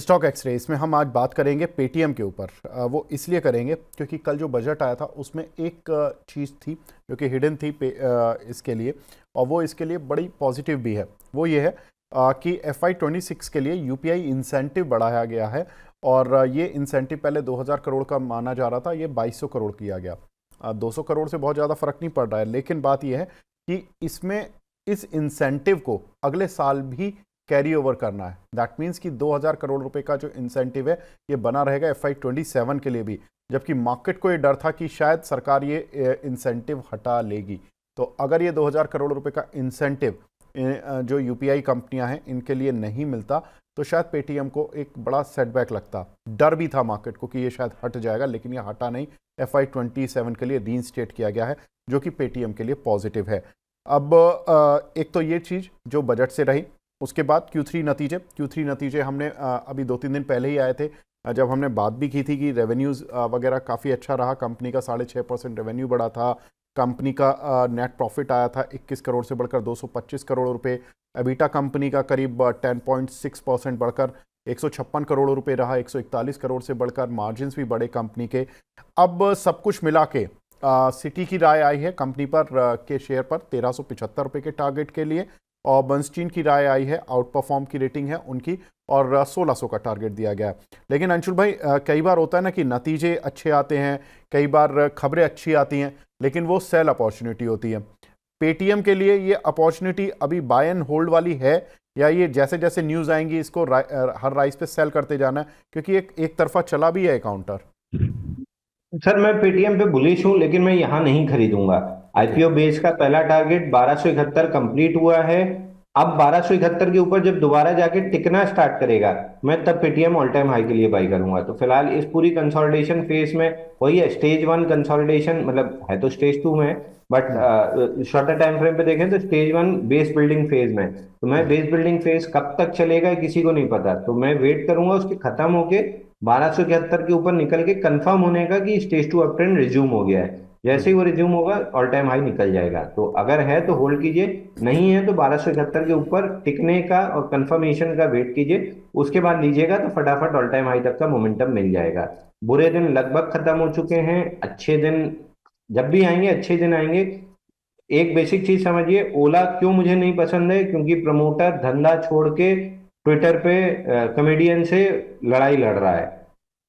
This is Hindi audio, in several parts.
स्टॉक एक्सरे, इसमें हम आज बात करेंगे पेटीएम के ऊपर। वो इसलिए करेंगे क्योंकि कल जो बजट आया था उसमें एक चीज़ थी जो कि हिडन थी इसके लिए, और वो इसके लिए बड़ी पॉजिटिव भी है। वो ये है कि FY26 के लिए यूपीआई इंसेंटिव बढ़ाया गया है, और ये इंसेंटिव पहले 2000 करोड़ का माना जा रहा था, ये 2200 करोड़ किया गया। 200 करोड़ से बहुत ज़्यादा फर्क नहीं पड़ रहा है, लेकिन बात यह है कि इसमें इस इंसेंटिव को अगले साल भी कैरी ओवर करना है। दैट मीन्स कि 2000 करोड़ रुपए का जो इंसेंटिव है ये बना रहेगा FY27 के लिए भी, जबकि मार्केट को ये डर था कि शायद सरकार ये इंसेंटिव हटा लेगी। तो अगर ये 2000 करोड़ रुपए का इंसेंटिव जो यूपीआई कंपनियां हैं इनके लिए नहीं मिलता तो शायद पेटीएम को एक बड़ा सेटबैक लगता। डर भी था मार्केट को कि ये शायद हट जाएगा, लेकिन ये हटा नहीं। FY27 के लिए रीइंस्टेट किया गया है, जो कि पेटीएम के लिए पॉजिटिव है। अब एक तो ये चीज़ जो बजट से रही, उसके बाद Q3 नतीजे हमने अभी 2-3 दिन पहले ही आए थे, जब हमने बात भी की थी कि रेवेन्यूज़ वगैरह काफ़ी अच्छा रहा। कंपनी का 6.5% रेवेन्यू बढ़ा था। कंपनी का नेट प्रॉफिट आया था 21 करोड़ से बढ़कर 225 करोड़ रुपए। एबिटा कंपनी का करीब 10.6% बढ़कर 156 करोड़ रुपए रहा, 141 करोड़ से बढ़कर। मार्जिन्स भी बढ़े कंपनी के। अब सब कुछ मिला के सिटी की राय आई है कंपनी पर के शेयर पर 1375 रुपये के टारगेट के लिए, और बर्नस्टीन की राय आई है, आउट परफॉर्म की रेटिंग है उनकी, और 1600 का टारगेट दिया गया है। लेकिन अंशुल भाई, कई बार होता है ना कि नतीजे अच्छे आते हैं, कई बार खबरें अच्छी आती हैं, लेकिन वो सेल अपॉर्चुनिटी होती है। पेटीएम के लिए ये अपॉर्चुनिटी अभी बाय एंड होल्ड वाली है, या ये जैसे जैसे न्यूज़ आएंगी इसको हर राइस पे सेल करते जाना है, क्योंकि एक तरफा चला भी है काउंटर। सर मैं पेटीएम पे बुलिश हूं, लेकिन मैं यहां नहीं खरीदूंगा। आईपीओ बेस का पहला टारगेट 1271 कंप्लीट हुआ है। अब 1271 के ऊपर जब दोबारा जाके टिकना स्टार्ट करेगा, मैं तब पेटीएम ऑल टाइम हाई के लिए बाई करूंगा। तो फिलहाल इस पूरी कंसोलिडेशन फेज में वही है, स्टेज 1 कंसोलिडेशन, मतलब है तो स्टेज 2 में, बट शॉर्टर टाइम फ्रेम पे देखें तो स्टेज 1 बेस बिल्डिंग फेज में। तो मैं बेस बिल्डिंग फेज कब तक चलेगा किसी को नहीं पता, तो मैं वेट करूंगा उसके खत्म होके 1271 के ऊपर निकल के कंफर्म होने का कि स्टेज 2 अप ट्रेंड रिज्यूम हो गया है। जैसे ही वो रिज्यूम होगा ऑल टाइम हाई निकल जाएगा। तो अगर है तो होल्ड कीजिए, नहीं है तो 1271 के ऊपर टिकने का और कंफर्मेशन का वेट कीजिए, उसके बाद लीजिएगा तो फटाफट ऑल टाइम हाई तक का मोमेंटम मिल जाएगा। बुरे दिन लगभग खत्म हो चुके हैं, अच्छे दिन जब भी आएंगे अच्छे दिन आएंगे। एक बेसिक चीज समझिए, ओला क्यों मुझे नहीं पसंद है, क्योंकि प्रमोटर धंधा छोड़ के ट्विटर पे कॉमेडियन से लड़ाई लड़ रहा है।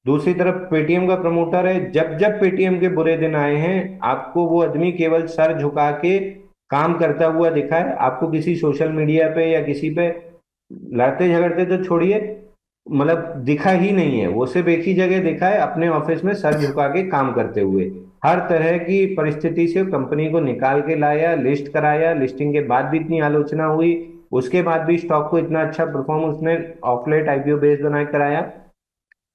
दूसरी तरफ पेटीएम का प्रमोटर है, जब जब पेटीएम के बुरे दिन आए हैं आपको वो आदमी केवल सर झुका के काम करता हुआ दिखा है। आपको किसी सोशल मीडिया पे या किसी पे लड़ते झगड़ते तो छोड़िए, मतलब दिखा ही नहीं है। वो सिर्फ एक ही जगह दिखा है, अपने ऑफिस में सर झुका के काम करते हुए। हर तरह की परिस्थिति से कंपनी को निकाल के लाया, लिस्ट कराया, लिस्टिंग के बाद भी इतनी आलोचना हुई, उसके बाद भी स्टॉक को इतना अच्छा परफॉर्म उसने ऑफलेट आईपीओ बेस बना कराया।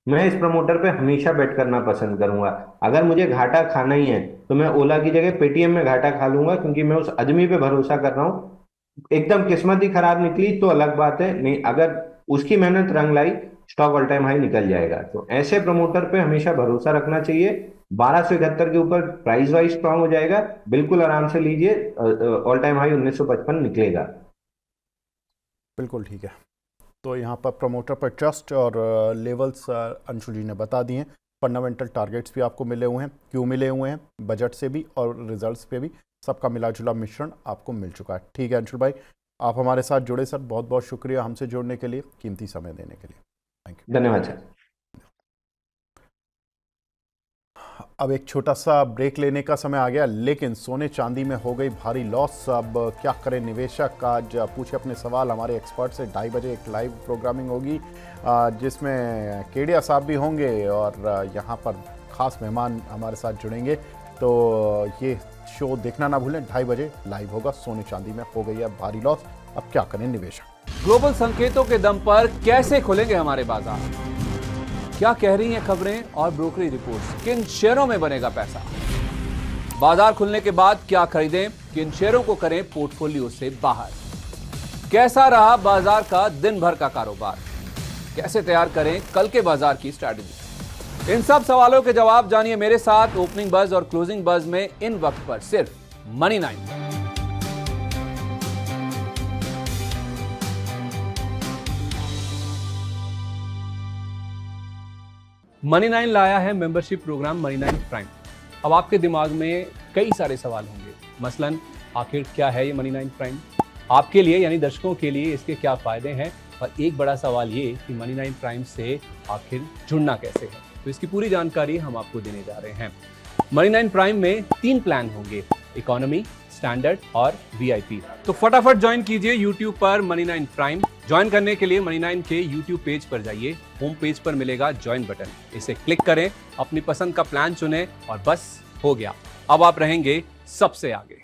मैं इस प्रमोटर पे हमेशा बेट करना पसंद करूंगा। अगर मुझे घाटा खाना ही है तो मैं ओला की जगह पेटीएम में घाटा खा लूंगा, क्योंकि मैं उस आदमी पे भरोसा कर रहा हूँ। एकदम किस्मत ही खराब निकली तो अलग बात है, नहीं अगर उसकी मेहनत रंग लाई स्टॉक ऑल टाइम हाई निकल जाएगा। तो ऐसे प्रमोटर पे हमेशा भरोसा रखना चाहिए। 1271 के ऊपर प्राइस वाइज स्ट्रांग हो जाएगा, बिल्कुल आराम से लीजिए, ऑल टाइम हाई 1955 निकलेगा। बिल्कुल ठीक है। तो यहाँ पर प्रमोटर पर ट्रस्ट और लेवल्स अंशुल जी ने बता दिए हैं। फंडामेंटल टारगेट्स भी आपको मिले हुए हैं, क्यों मिले हुए हैं, बजट से भी और रिजल्ट्स पे भी, सबका मिला जुला मिश्रण आपको मिल चुका है। ठीक है अंशुल भाई, आप हमारे साथ जुड़े सर, बहुत बहुत शुक्रिया हमसे जुड़ने के लिए, कीमती समय देने के लिए। Thank you. धन्यवाद सर। अब एक छोटा सा ब्रेक लेने का समय आ गया, लेकिन सोने चांदी में हो गई भारी लॉस। अब क्या करें निवेशक, आज पूछे अपने सवाल हमारे एक्सपर्ट से। 2:30 बजे एक लाइव प्रोग्रामिंग होगी जिसमें केडिया साहब भी होंगे, और यहाँ पर खास मेहमान हमारे साथ जुड़ेंगे। तो ये शो देखना ना भूलें, 2:30 बजे लाइव होगा। सोने चांदी में हो गई है भारी लॉस, अब क्या करें निवेशक। ग्लोबल संकेतों के दम पर कैसे खुलेंगे हमारे बाजार, क्या कह रही हैं खबरें और ब्रोकरेज रिपोर्ट्स, किन शेयरों में बनेगा पैसा, बाजार खुलने के बाद क्या खरीदें, किन शेयरों को करें पोर्टफोलियो से बाहर, कैसा रहा बाजार का दिन भर का कारोबार, कैसे तैयार करें कल के बाजार की स्ट्रैटेजी। इन सब सवालों के जवाब जानिए मेरे साथ ओपनिंग बज और क्लोजिंग बज में, इन वक्त पर सिर्फ मनी 9। मनी 9 लाया है मेंबरशिप प्रोग्राम मनी 9 प्राइम। अब आपके दिमाग में कई सारे सवाल होंगे, मसलन आखिर क्या है ये मनी 9 प्राइम, आपके लिए यानी दर्शकों के लिए इसके क्या फायदे हैं, और एक बड़ा सवाल ये कि मनी 9 प्राइम से आखिर जुड़ना कैसे है। तो इसकी पूरी जानकारी हम आपको देने जा रहे हैं। मनी 9 प्राइम में 3 प्लान होंगे, इकोनॉमी, स्टैंडर्ड और वीआईपी। तो फटाफट ज्वाइन कीजिए YouTube पर मनी 9 प्राइम। ज्वाइन करने के लिए मनी 9 के YouTube पेज पर जाइए, होम पेज पर मिलेगा ज्वाइन बटन, इसे क्लिक करें, अपनी पसंद का प्लान चुनें और बस हो गया, अब आप रहेंगे सबसे आगे।